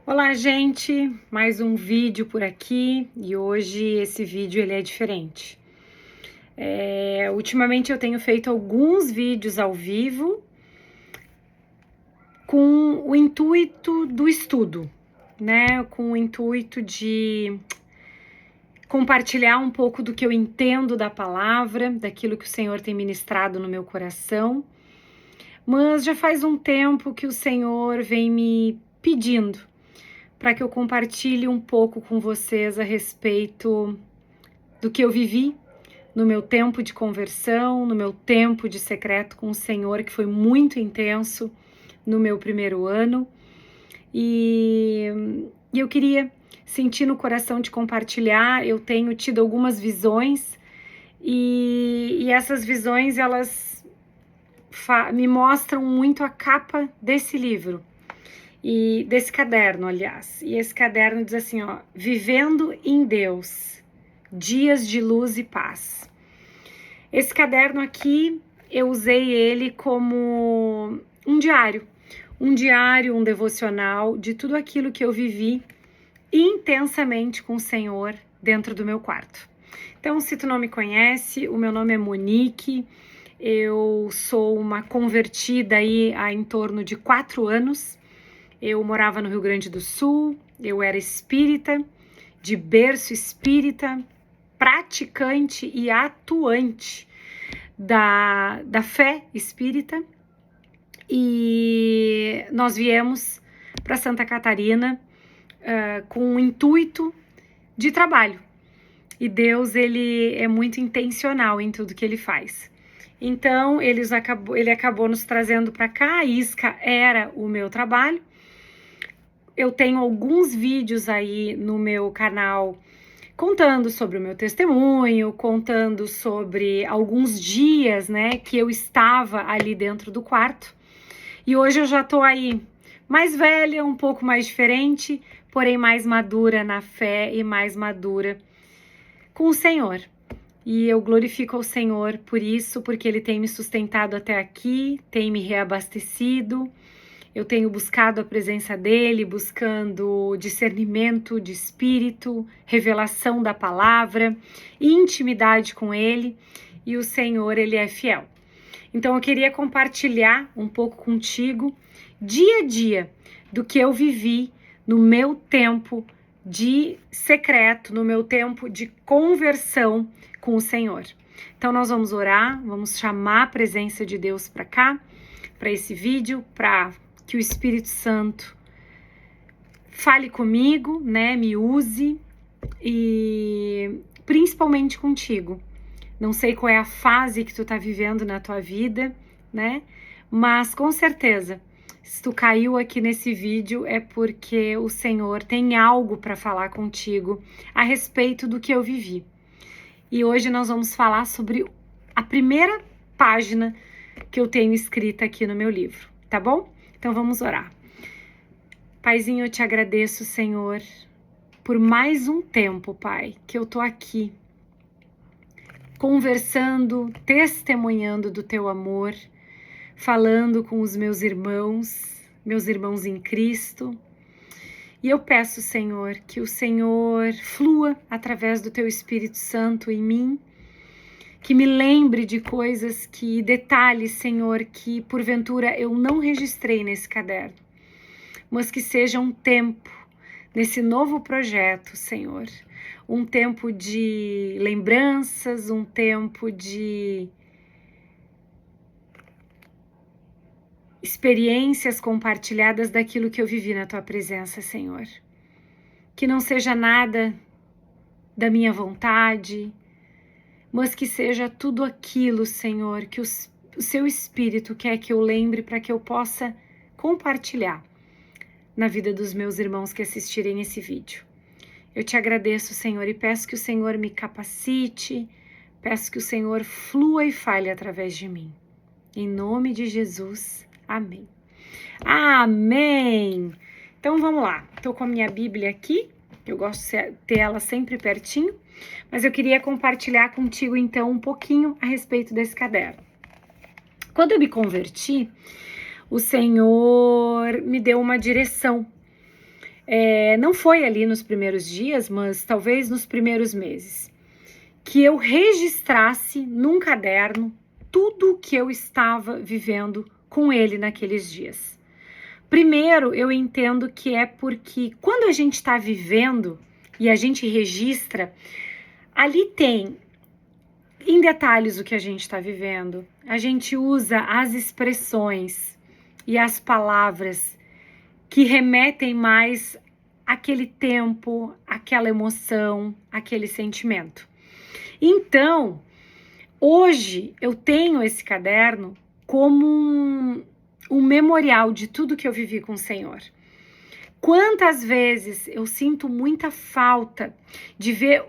Olá, gente! Mais um vídeo por aqui e hoje esse vídeo ele é diferente. Ultimamente eu tenho feito alguns vídeos ao vivo com o intuito do estudo, né? Com o intuito de compartilhar um pouco do que eu entendo da palavra, daquilo que o Senhor tem ministrado no meu coração. Mas já faz um tempo que o Senhor vem me pedindo para que eu compartilhe um pouco com vocês a respeito do que eu vivi no meu tempo de conversão, no meu tempo de secreto com o Senhor, que foi muito intenso no meu primeiro ano. E eu queria sentir no coração de compartilhar. Eu tenho tido algumas visões e essas visões, elas me mostram muito a capa desse livro. E desse caderno, aliás. E esse caderno diz assim, ó: Vivendo em Deus, dias de luz e paz. Esse caderno aqui, eu usei ele como um diário, um devocional de tudo aquilo que eu vivi intensamente com o Senhor dentro do meu quarto. Então, se tu não me conhece, o meu nome é Monique, eu sou uma convertida aí há em torno de 4 anos. Eu morava no Rio Grande do Sul, eu era espírita, de berço espírita, praticante e atuante da fé espírita. E nós viemos para Santa Catarina com o intuito de trabalho. E Deus, ele é muito intencional em tudo que ele faz. Então, ele acabou nos trazendo para cá. A isca era o meu trabalho. Eu tenho alguns vídeos aí no meu canal contando sobre o meu testemunho, contando sobre alguns dias, né, que eu estava ali dentro do quarto. E hoje eu já tô aí mais velha, um pouco mais diferente, porém mais madura na fé e mais madura com o Senhor. E eu glorifico ao Senhor por isso, porque Ele tem me sustentado até aqui, tem me reabastecido. Eu tenho buscado a presença dele, buscando discernimento de espírito, revelação da palavra, intimidade com ele, e o Senhor, ele é fiel. Então eu queria compartilhar um pouco contigo, dia a dia, do que eu vivi no meu tempo de secreto, no meu tempo de conversão com o Senhor. Então nós vamos orar, vamos chamar a presença de Deus para cá, para esse vídeo, para que o Espírito Santo fale comigo, né, me use e principalmente contigo. Não sei qual é a fase que tu tá vivendo na tua vida, né, mas com certeza, se tu caiu aqui nesse vídeo é porque o Senhor tem algo para falar contigo a respeito do que eu vivi. E hoje nós vamos falar sobre a primeira página que eu tenho escrita aqui no meu livro, tá bom? Então vamos orar. Paizinho, eu te agradeço, Senhor, por mais um tempo, Pai, que eu tô aqui conversando, testemunhando do teu amor, falando com os meus irmãos em Cristo. E eu peço, Senhor, que o Senhor flua através do teu Espírito Santo em mim, que me lembre de coisas, detalhes, Senhor, que porventura eu não registrei nesse caderno, mas que seja um tempo nesse novo projeto, Senhor, um tempo de lembranças, um tempo de experiências compartilhadas daquilo que eu vivi na tua presença, Senhor. Que não seja nada da minha vontade, mas que seja tudo aquilo, Senhor, que o seu Espírito quer que eu lembre para que eu possa compartilhar na vida dos meus irmãos que assistirem esse vídeo. Eu te agradeço, Senhor, e peço que o Senhor me capacite, peço que o Senhor flua e fale através de mim. Em nome de Jesus, amém. Amém! Então vamos lá, estou com a minha Bíblia aqui, eu gosto de ter ela sempre pertinho, mas eu queria compartilhar contigo então um pouquinho a respeito desse caderno. Quando eu me converti, o Senhor me deu uma direção. Não foi ali nos primeiros dias, mas talvez nos primeiros meses, que eu registrasse num caderno tudo o que eu estava vivendo com ele naqueles dias. Primeiro, eu entendo que é porque quando a gente está vivendo e a gente registra, ali tem em detalhes o que a gente está vivendo. A gente usa as expressões e as palavras que remetem mais àquele tempo, àquela emoção, àquele sentimento. Então, hoje eu tenho esse caderno como um memorial de tudo que eu vivi com o Senhor. Quantas vezes eu sinto muita falta de ver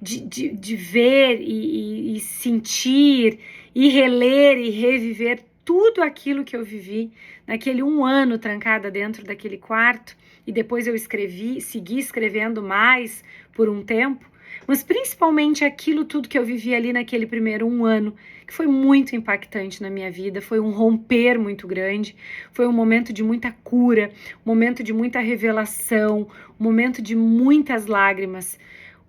de ver e sentir e reler e reviver tudo aquilo que eu vivi naquele 1 ano trancada dentro daquele quarto, e depois eu segui escrevendo mais por um tempo, mas principalmente aquilo tudo que eu vivi ali naquele primeiro 1 ano, que foi muito impactante na minha vida, foi um romper muito grande, foi um momento de muita cura, um momento de muita revelação, um momento de muitas lágrimas,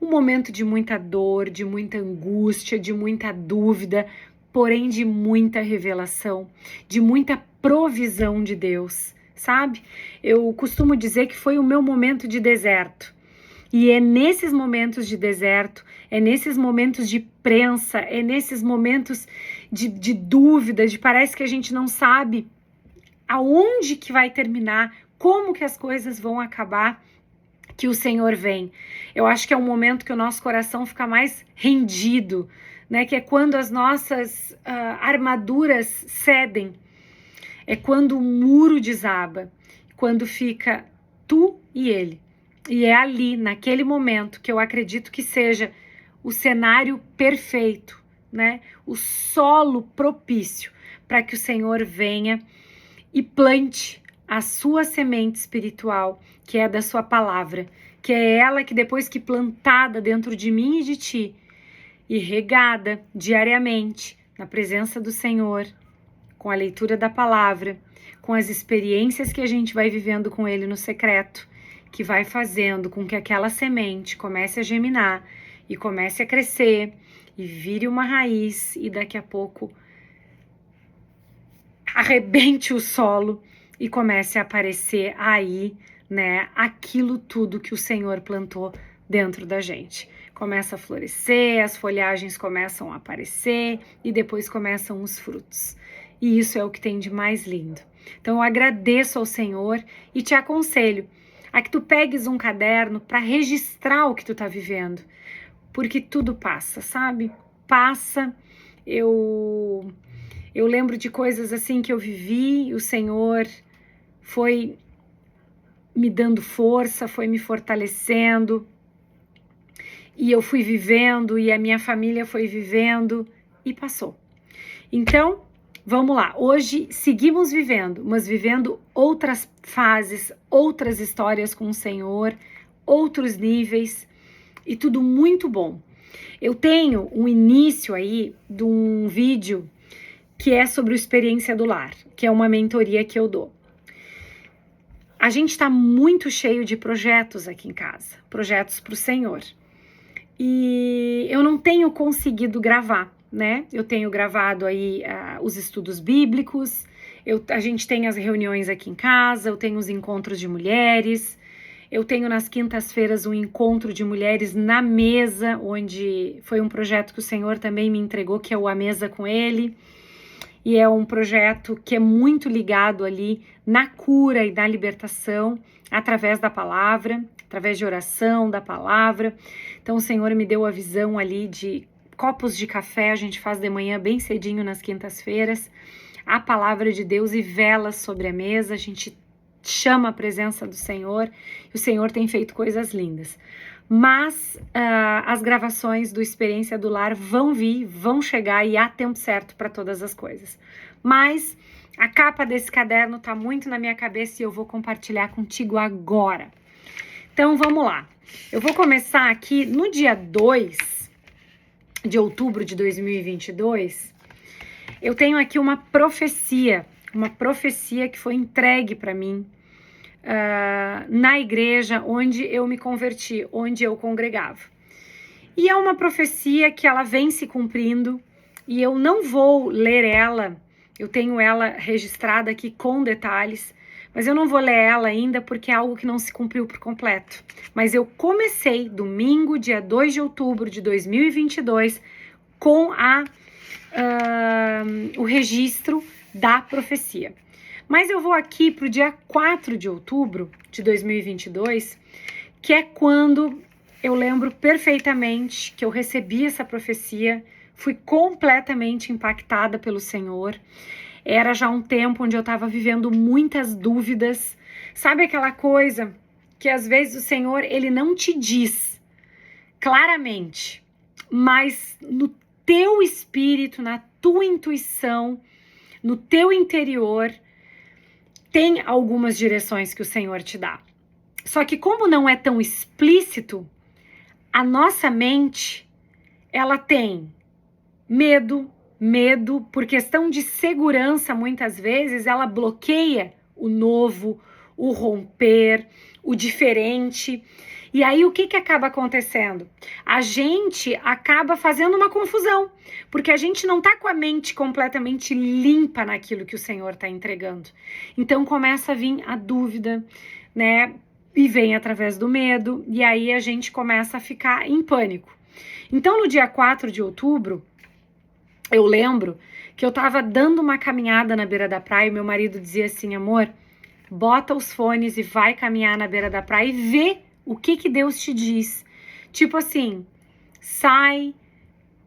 um momento de muita dor, de muita angústia, de muita dúvida, porém de muita revelação, de muita provisão de Deus, sabe? Eu costumo dizer que foi o meu momento de deserto. E é nesses momentos de deserto, é nesses momentos de prensa, é nesses momentos de dúvida, de parece que a gente não sabe aonde que vai terminar, como que as coisas vão acabar, que o Senhor vem. Eu acho que é um momento que o nosso coração fica mais rendido, né? Que é quando as nossas armaduras cedem, é quando o muro desaba, quando fica tu e ele. E é ali, naquele momento, que eu acredito que seja o cenário perfeito, né? O solo propício para que o Senhor venha e plante a sua semente espiritual, que é da sua palavra, que é ela que depois que plantada dentro de mim e de ti, e regada diariamente na presença do Senhor, com a leitura da palavra, com as experiências que a gente vai vivendo com Ele no secreto, que vai fazendo com que aquela semente comece a germinar e comece a crescer e vire uma raiz e daqui a pouco arrebente o solo e comece a aparecer aí, né, aquilo tudo que o Senhor plantou dentro da gente. Começa a florescer, as folhagens começam a aparecer e depois começam os frutos. E isso é o que tem de mais lindo. Então eu agradeço ao Senhor e te aconselho a que tu pegues um caderno para registrar o que tu tá vivendo, porque tudo passa, sabe? Passa. Eu lembro de coisas assim que eu vivi, o Senhor foi me dando força, foi me fortalecendo, e eu fui vivendo, e a minha família foi vivendo, e passou. Então, vamos lá, hoje seguimos vivendo, mas vivendo outras fases, outras histórias com o Senhor, outros níveis, e tudo muito bom. Eu tenho um início aí de um vídeo que é sobre o Experiência do Lar, que é uma mentoria que eu dou. A gente está muito cheio de projetos aqui em casa, projetos para o Senhor. E eu não tenho conseguido gravar, né? Eu tenho gravado aí os estudos bíblicos, a gente tem as reuniões aqui em casa, eu tenho os encontros de mulheres, eu tenho nas quintas-feiras um encontro de mulheres na mesa, onde foi um projeto que o Senhor também me entregou, que é o A Mesa com Ele. E é um projeto que é muito ligado ali na cura e na libertação, através da palavra, através de oração, da palavra. Então o Senhor me deu a visão ali de copos de café, a gente faz de manhã bem cedinho nas quintas-feiras, a palavra de Deus e velas sobre a mesa, a gente chama a presença do Senhor, e o Senhor tem feito coisas lindas. Mas as gravações do Experiência do Lar vão vir, vão chegar e há tempo certo para todas as coisas. Mas a capa desse caderno tá muito na minha cabeça e eu vou compartilhar contigo agora. Então vamos lá. Eu vou começar aqui no dia 2 de outubro de 2022. Eu tenho aqui uma profecia que foi entregue para mim na igreja onde eu me converti, onde eu congregava. E é uma profecia que ela vem se cumprindo, e eu não vou ler ela, eu tenho ela registrada aqui com detalhes, mas eu não vou ler ela ainda porque é algo que não se cumpriu por completo. Mas eu comecei domingo, dia 2 de outubro de 2022, com o registro da profecia. Mas eu vou aqui para o dia 4 de outubro de 2022, que é quando eu lembro perfeitamente que eu recebi essa profecia, fui completamente impactada pelo Senhor. Era já um tempo onde eu estava vivendo muitas dúvidas. Sabe aquela coisa que às vezes o Senhor, ele não te diz claramente, mas no teu espírito, na tua intuição, no teu interior, tem algumas direções que o Senhor te dá. Só que como não é tão explícito, a nossa mente, ela tem medo por questão de segurança, muitas vezes, ela bloqueia o novo, o romper, o diferente. E aí o que acaba acontecendo? A gente acaba fazendo uma confusão, porque a gente não tá com a mente completamente limpa naquilo que o Senhor tá entregando. Então começa a vir a dúvida, né? E vem através do medo, e aí a gente começa a ficar em pânico. Então no dia 4 de outubro, eu lembro que eu tava dando uma caminhada na beira da praia e meu marido dizia assim: amor, bota os fones e vai caminhar na beira da praia e vê o que Deus te diz. Tipo assim, sai,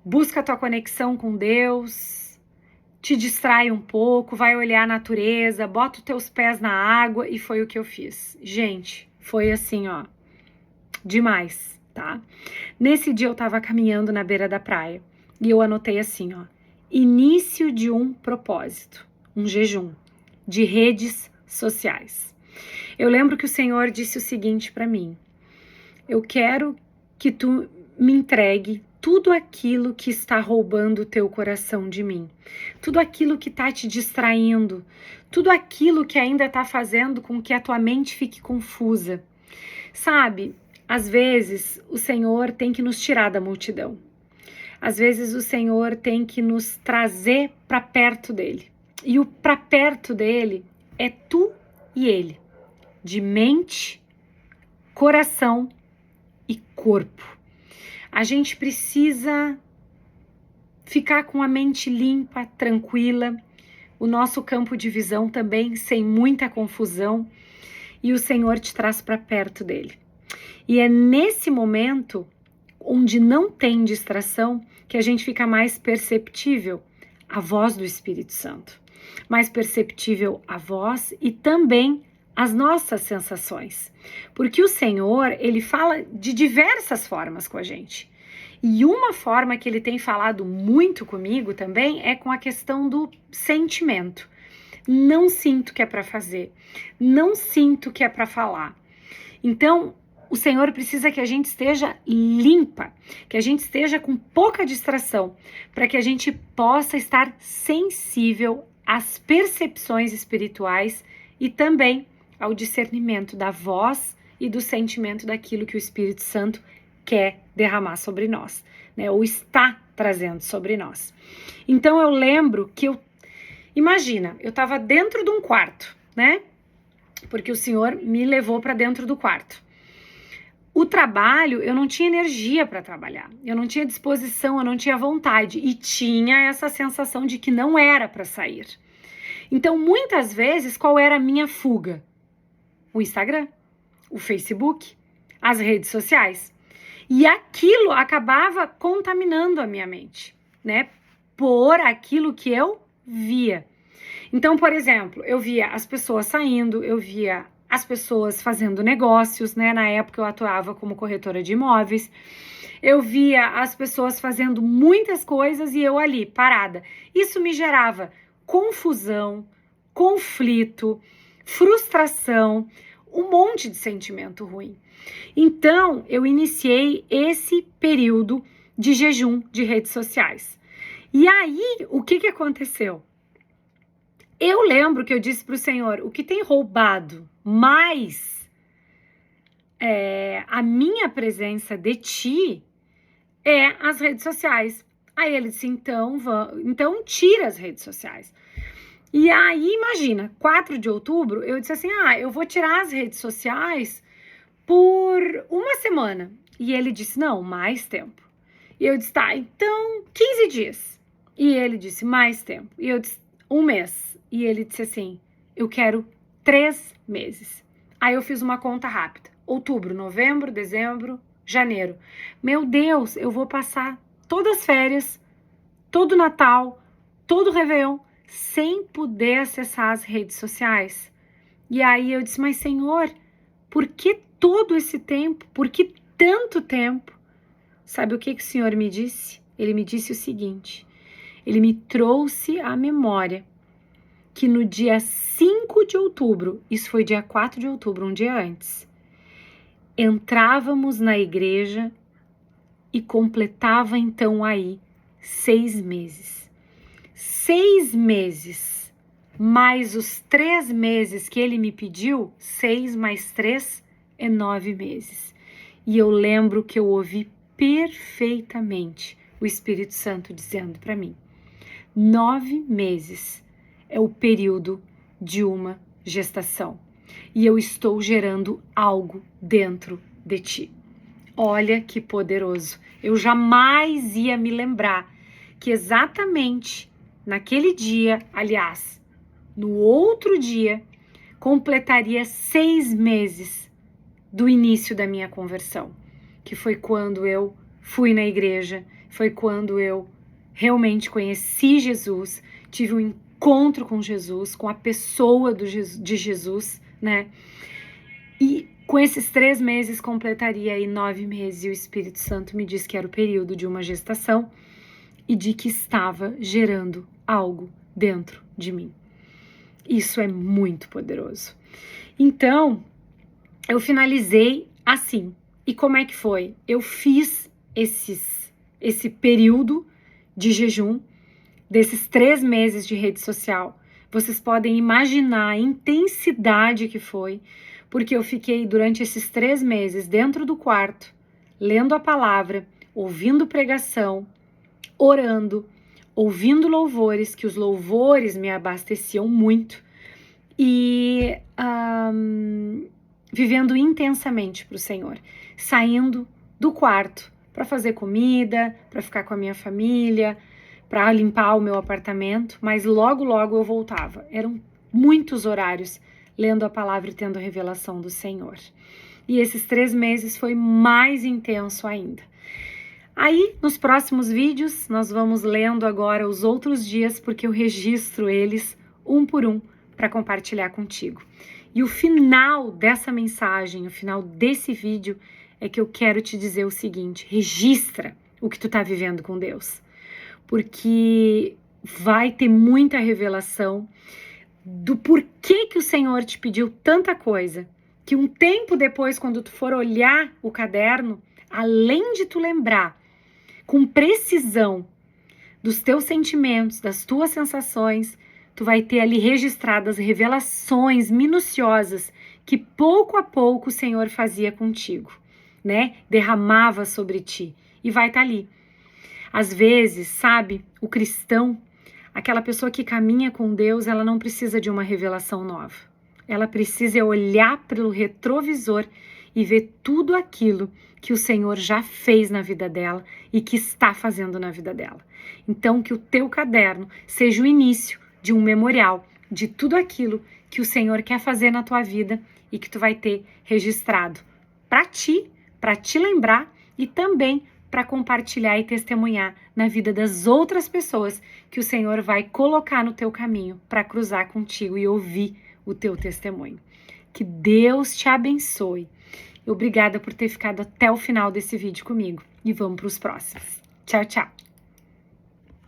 busca a tua conexão com Deus, te distrai um pouco, vai olhar a natureza, bota os teus pés na água, e foi o que eu fiz. Gente, foi assim, ó, demais, tá? Nesse dia eu tava caminhando na beira da praia e eu anotei assim, ó, início de um propósito, um jejum de redes sociais. Eu lembro que o Senhor disse o seguinte para mim: eu quero que tu me entregue tudo aquilo que está roubando o teu coração de mim, tudo aquilo que está te distraindo, tudo aquilo que ainda está fazendo com que a tua mente fique confusa. Sabe, às vezes o Senhor tem que nos tirar da multidão. Às vezes o Senhor tem que nos trazer para perto dele. E o para perto dele é tu e ele, de mente, coração e corpo. A gente precisa ficar com a mente limpa, tranquila, o nosso campo de visão também sem muita confusão, e o Senhor te traz para perto dele. E é nesse momento onde não tem distração que a gente fica mais perceptível a voz do Espírito Santo, mais perceptível a voz e também as nossas sensações, porque o Senhor, ele fala de diversas formas com a gente. E uma forma que ele tem falado muito comigo também é com a questão do sentimento. Não sinto que é para fazer, não sinto que é para falar. Então, o Senhor precisa que a gente esteja limpa, que a gente esteja com pouca distração, para que a gente possa estar sensível às percepções espirituais e também ao discernimento da voz e do sentimento daquilo que o Espírito Santo quer derramar sobre nós, né? Ou está trazendo sobre nós. Então eu lembro que imagina, eu estava dentro de um quarto, né? Porque o Senhor me levou para dentro do quarto. O trabalho, eu não tinha energia para trabalhar, eu não tinha disposição, eu não tinha vontade e tinha essa sensação de que não era para sair. Então, muitas vezes, qual era a minha fuga? O Instagram, o Facebook, as redes sociais. E aquilo acabava contaminando a minha mente, né? Por aquilo que eu via. Então, por exemplo, eu via as pessoas saindo, eu via as pessoas fazendo negócios, né? Na época eu atuava como corretora de imóveis. Eu via as pessoas fazendo muitas coisas e eu ali, parada. Isso me gerava confusão, conflito, frustração, um monte de sentimento ruim. Então, eu iniciei esse período de jejum de redes sociais. E aí, o que aconteceu? eu lembro que eu disse para o Senhor, o que tem roubado mais a minha presença de ti é as redes sociais. Aí ele disse, então tira as redes sociais. E aí, imagina, 4 de outubro, eu disse assim, eu vou tirar as redes sociais por uma semana. E ele disse, não, mais tempo. E eu disse, tá, então 15 dias. E ele disse, mais tempo. E eu disse, 1 mês. E ele disse assim, eu quero 3 meses. Aí eu fiz uma conta rápida. Outubro, novembro, dezembro, janeiro. Meu Deus, eu vou passar todas as férias, todo Natal, todo Réveillon, sem poder acessar as redes sociais. E aí eu disse, mas Senhor, por que todo esse tempo? Por que tanto tempo? Sabe o que o Senhor me disse? Ele me disse o seguinte, ele me trouxe à memória que no dia 5 de outubro, isso foi dia 4 de outubro, um dia antes, entrávamos na igreja e completava então aí 6 meses. 6 meses, mais os 3 meses que ele me pediu, 6 mais 3 é 9 meses. E eu lembro que eu ouvi perfeitamente o Espírito Santo dizendo para mim, 9 meses é o período de uma gestação. E eu estou gerando algo dentro de ti. Olha que poderoso. Eu jamais ia me lembrar que exatamente naquele dia, aliás, no outro dia, completaria 6 meses do início da minha conversão, que foi quando eu fui na igreja, foi quando eu realmente conheci Jesus, tive um encontro com Jesus, com a pessoa de Jesus, né? E com esses 3 meses completaria aí 9 meses e o Espírito Santo me disse que era o período de uma gestação e de que estava gerando algo dentro de mim. Isso é muito poderoso. Então, eu finalizei assim. E como é que foi? Eu fiz esse período de jejum, desses 3 meses de rede social. Vocês podem imaginar a intensidade que foi, porque eu fiquei durante esses 3 meses dentro do quarto, lendo a palavra, ouvindo pregação, orando, ouvindo louvores, que os louvores me abasteciam muito, e vivendo intensamente para o Senhor, saindo do quarto para fazer comida, para ficar com a minha família, para limpar o meu apartamento, mas logo eu voltava. Eram muitos horários lendo a palavra e tendo a revelação do Senhor. E esses 3 meses foi mais intenso ainda. Aí, nos próximos vídeos, nós vamos lendo agora os outros dias, porque eu registro eles um por um para compartilhar contigo. E o final dessa mensagem, o final desse vídeo, é que eu quero te dizer o seguinte, registra o que tu tá vivendo com Deus, porque vai ter muita revelação do porquê que o Senhor te pediu tanta coisa, que um tempo depois, quando tu for olhar o caderno, além de tu lembrar com precisão dos teus sentimentos, das tuas sensações, tu vai ter ali registradas revelações minuciosas que pouco a pouco o Senhor fazia contigo, né? Derramava sobre ti e vai estar ali. Às vezes, sabe, o cristão, aquela pessoa que caminha com Deus, ela não precisa de uma revelação nova. Ela precisa olhar pelo retrovisor e ver tudo aquilo que o Senhor já fez na vida dela e que está fazendo na vida dela. Então, que o teu caderno seja o início de um memorial de tudo aquilo que o Senhor quer fazer na tua vida e que tu vai ter registrado para te lembrar e também para compartilhar e testemunhar na vida das outras pessoas que o Senhor vai colocar no teu caminho para cruzar contigo e ouvir o teu testemunho. Que Deus te abençoe. Obrigada por ter ficado até o final desse vídeo comigo. E vamos para os próximos. Tchau, tchau.